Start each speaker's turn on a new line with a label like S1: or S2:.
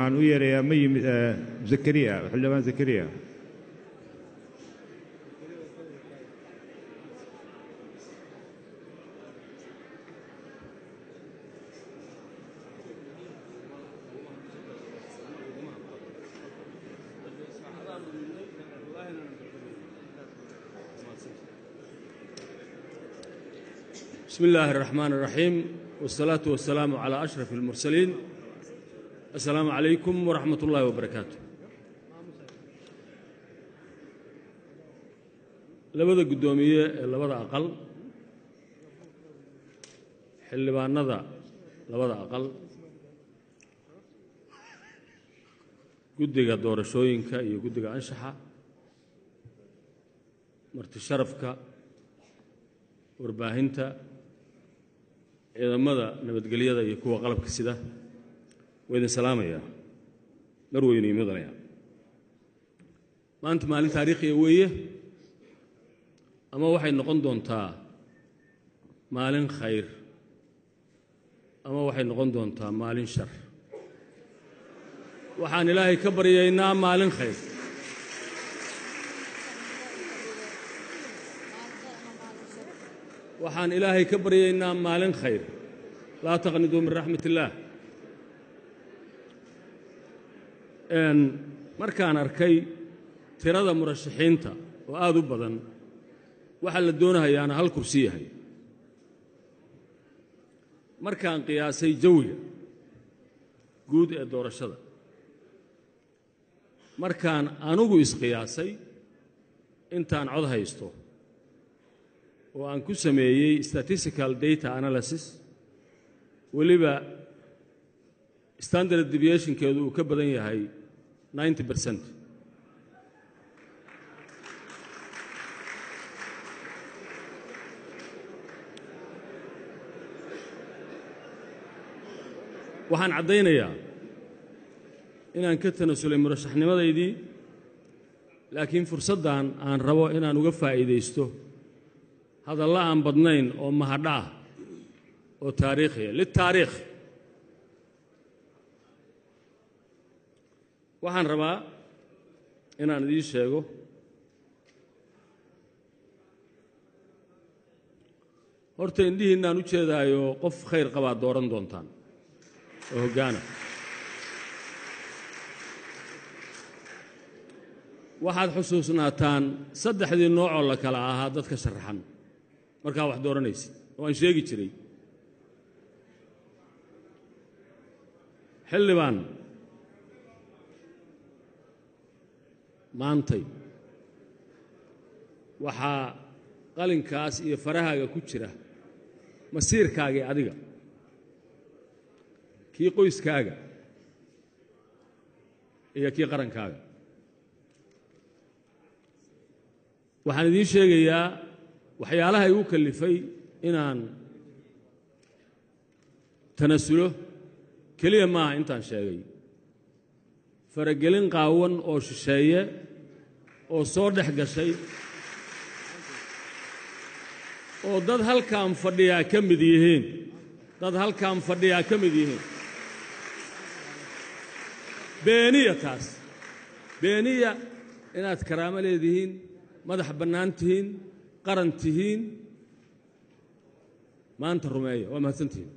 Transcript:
S1: waxaan u yeerayaa mayim zakariya xildhibaan zakariya.
S2: بسم الله الرحمن الرحيم والصلاة والسلام على أشرف المرسلين. السلام عليكم ورحمة الله وبركاته. لبدا قدومية لبدا أقل حلبان نضع لبدا أقل قدقى دور شوينك قدقى أنشحة مرتشرفك warbaahinta ciidamada nabadgelyada iyo kuwa qalabka sida weydin salaamaya mar weyn iyo midnaya maanta maalin taariikhi weeye ama waxay noqon doontaa maalin khayr ama waxay noqon doontaa maalin shar waxaan ilaahay ka baryaynaa maalin khayr waxaan ilaahay ka baryaynaa maalin khayr laa taqniduu min raxmatillaah markaan arkay tirada murashaxiinta oo aad u badan waxa la doonayaana hal kursi yahay markaan qiyaasay jawiga guud ee doorashada markaan anugu isqiyaasay intaan cod haysto oo aan ku sameeyay statistical data analysis waliba standard deviation keedu uu ka badan yahay 90%. waxaan caddaynayaa inaan ka tanasulay murashaxnimadaydii laakiin fursaddan aan rabo inaan uga faa'iidaysto hadalla aan badnayn oo mahadha ah oo taariikhiya litaariikh waxaan rabaa inaan idiin sheego horta indhihiinnaan u jeedaayo qof khayr qabaa dooran doontaan oo hoggaana waxaad xusuusnaataan saddexdii noocoo la kala ahaa dadka sharaxan markaa wax dooranaysid oo aan sheegi jiray xildhibaan maantay waxaa qalinkaas iyo farahaaga ku jira masiirkaagii adiga kii qoyskaaga iyo kii qarankaaga waxaan idiin sheegayaa waxyaalaha igu kallifay inaan tanasulo keliya maaha intaan sheegay faragelin qaawan oo shisheeye oo soo dhex gashay oo dad halkaan fadhiyaa ka mid yihiin beeniya taas beeniya inaad karaamo leedihiin madax bannaan tihiin qaran tihiin maanta rumeeya waa mahadsantihiin